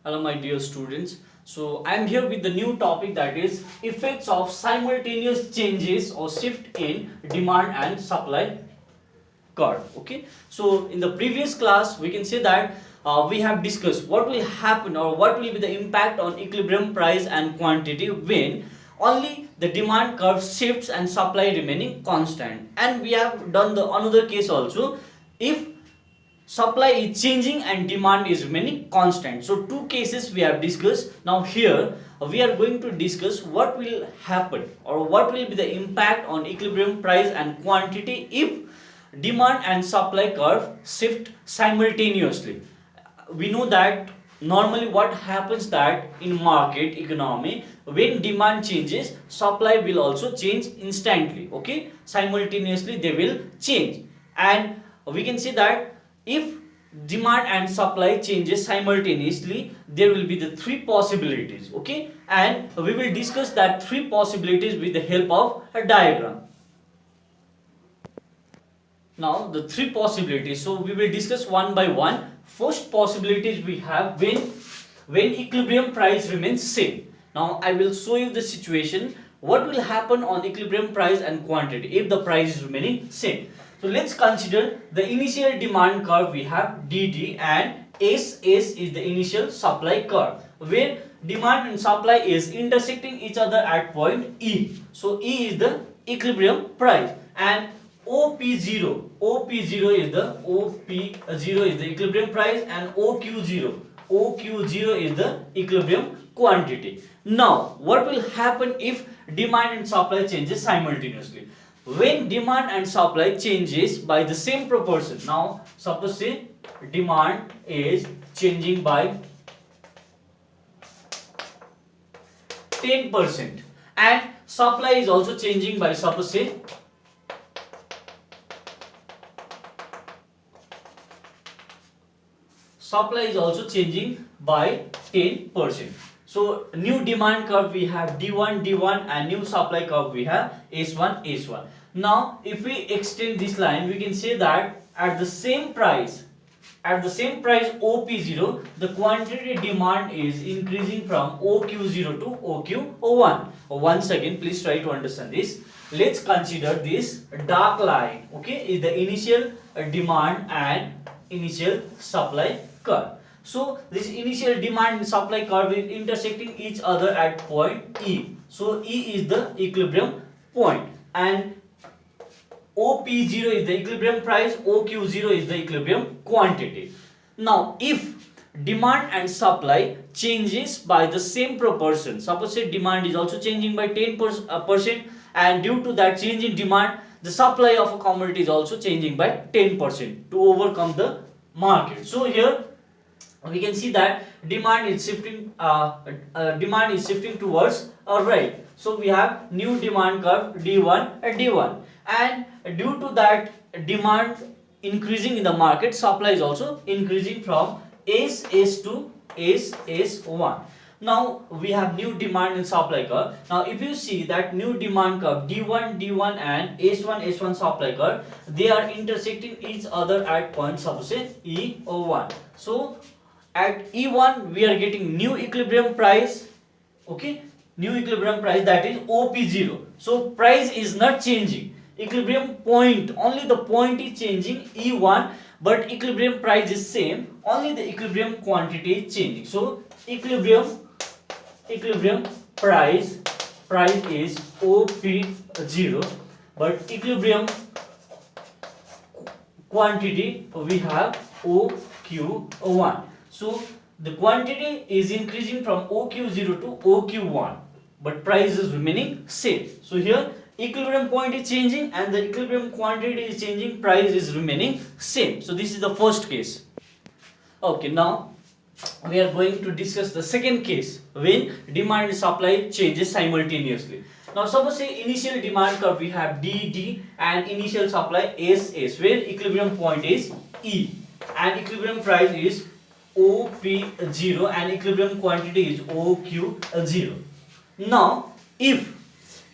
Hello, my dear students. So, I am here with the new topic, that is effects of simultaneous changes or shift in demand and supply curve. Okay. So, in the previous class, we can say that we have discussed what will happen or what will be the impact on equilibrium price and quantity when only the demand curve shifts and supply remaining constant. And we have done the another case also, if supply is changing and demand is remaining constant. So two cases we have discussed. Now here we are going to discuss what will happen or what will be the impact on equilibrium price and quantity if demand and supply curve shift simultaneously. We know that normally what happens that in market economy, when demand changes, supply will also change instantly. Okay, simultaneously they will change. And we can see that if demand and supply changes simultaneously, there will be the three possibilities. Okay, and we will discuss that three possibilities with the help of a diagram. Now the three possibilities, so we will discuss one by one. First possibilities we have when equilibrium price remains same. Now I will show you the situation what will happen on equilibrium price and quantity if the price is remaining same. So let's consider the initial demand curve. We have dd and ss is the initial supply curve where demand and supply is intersecting each other at point E. So E is the equilibrium price and OP0 is the equilibrium price and OQ0 is the equilibrium quantity. Now what will happen if demand and supply changes simultaneously? When demand and supply changes by the same proportion, now suppose say demand is changing by 10% and supply is also changing by suppose say supply is also changing by 10%. So new demand curve we have D1 and new supply curve we have S1. Now if we extend this line, we can say that at the same price OP0, the quantity demand is increasing from OQ0 to OQ1. Once again, please try to understand this. Let's consider this dark line, okay, is the initial demand and initial supply curve. So this initial demand and supply curve is intersecting each other at point E. So E is the equilibrium point and OP0 is the equilibrium price, OQ0 is the equilibrium quantity. Now if demand and supply changes by the same proportion, suppose say demand is also changing by 10% and due to that change in demand, the supply of a commodity is also changing by 10% to overcome the market. So here we can see that demand is shifting towards right. So we have new demand curve D1 and due to that demand increasing in the market, supply is also increasing from SS to SS1. Now we have new demand and supply curve. Now if you see that new demand curve D1 and S1 supply curve, they are intersecting each other at point suppose say E01. So at E1 we are getting new equilibrium price, okay, new equilibrium price, that is OP0. So price is not changing, equilibrium point, only the point is changing E1, but equilibrium price is same, only the equilibrium quantity is changing. So equilibrium price is OP0, but equilibrium quantity we have OQ1. So the quantity is increasing from OQ0 to OQ1, but price is remaining same. So here equilibrium point is changing and the equilibrium quantity is changing, price is remaining same. So this is the first case. Okay, now we are going to discuss the second case when demand and supply changes simultaneously. Now suppose say initial demand curve we have DD and initial supply SS, where equilibrium point is E and equilibrium price is OP0 and equilibrium quantity is OQ0. Now if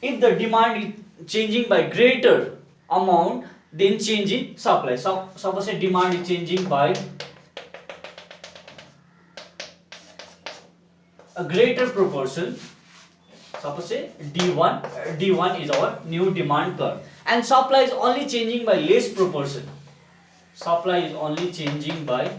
the demand is changing by greater amount than change in supply, suppose say demand is changing by a greater proportion. Suppose say D1 is our new demand curve, and supply is only changing by less proportion. Supply is only changing by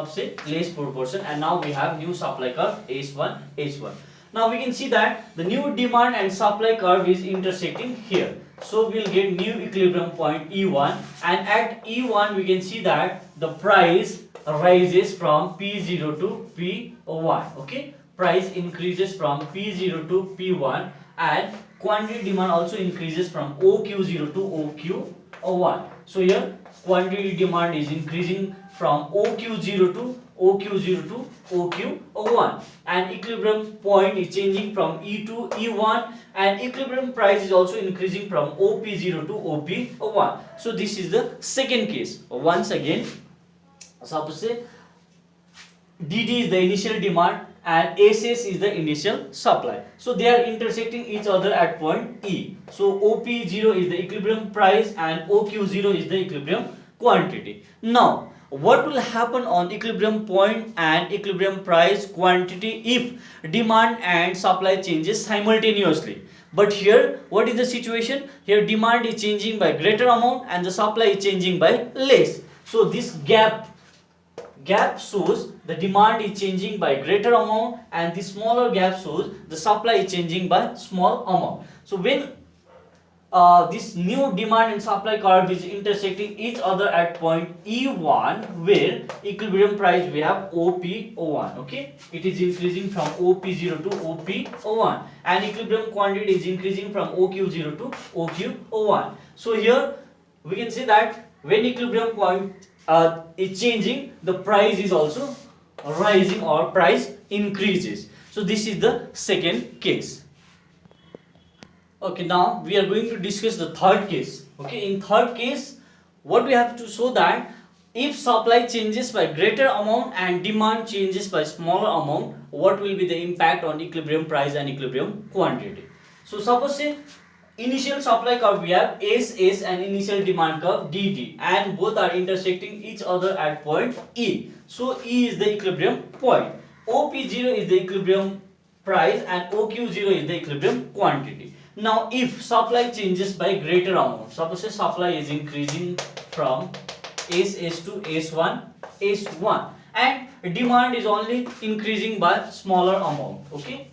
say less proportion, and now we have new supply curve S1 H1. Now we can see that the new demand and supply curve is intersecting here. So we'll get new equilibrium point E1, and at E1 we can see that the price rises from P0 to P1. Okay, price increases from P0 to P1, and quantity demand also increases from OQ0 to OQ1. So here quantity demand is increasing from OQ0 to OQ0 to OQ1, and equilibrium point is changing from E to E1, and equilibrium price is also increasing from OP0 to OP1. So this is the second case. Once again, suppose say DD is the initial demand and SS is the initial supply. So they are intersecting each other at point E. So OP0 is the equilibrium price and OQ0 is the equilibrium quantity. Now what will happen on equilibrium point and equilibrium price quantity if demand and supply changes simultaneously? But here what is the situation? Here demand is changing by greater amount and the supply is changing by less. So this gap shows the demand is changing by greater amount, and the smaller gap shows the supply is changing by small amount. So when this new demand and supply curve is intersecting each other at point E1, where equilibrium price we have OP01. Okay, it is increasing from OP0 to OP01, and equilibrium quantity is increasing from OQ0 to OQ01. So here we can see that when equilibrium point is changing, the price is also rising or price increases. So this is the second case. Okay, now we are going to discuss the third case. Okay, in third case, what we have to show that if supply changes by greater amount and demand changes by smaller amount, what will be the impact on equilibrium price and equilibrium quantity? So suppose say initial supply curve we have SS and initial demand curve DD, and both are intersecting each other at point E. So E is the equilibrium point, OP0 is the equilibrium price, and OQ0 is the equilibrium quantity. Now if supply changes by greater amount, suppose say supply is increasing from SS to S1, and demand is only increasing by smaller amount. Okay,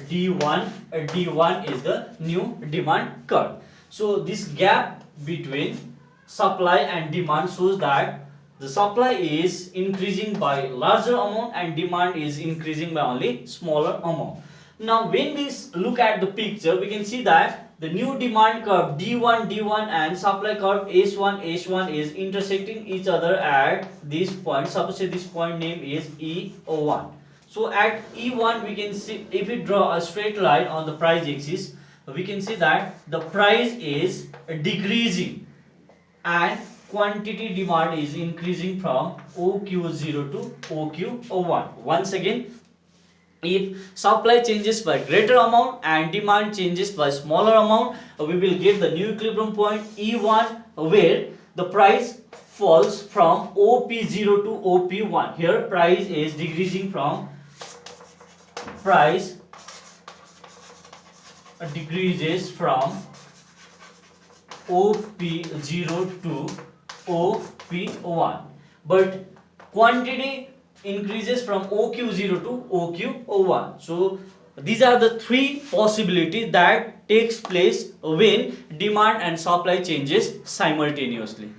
D1 is the new demand curve. So this gap between supply and demand shows that the supply is increasing by larger amount and demand is increasing by only smaller amount. Now when we look at the picture, we can see that the new demand curve D1 and supply curve S1 is intersecting each other at this point. Suppose say this point name is E01. So at E1 we can see, if we draw a straight line on the price axis, we can see that the price is decreasing and quantity demand is increasing from OQ0 to OQ1. Once again, if supply changes by greater amount and demand changes by smaller amount, we will get the new equilibrium point E1, where the price falls from OP0 to OP1. Here price is decreasing from OP0 to OP1, but quantity increases from OQ0 to OQ1. So these are the three possibilities that takes place when demand and supply changes simultaneously.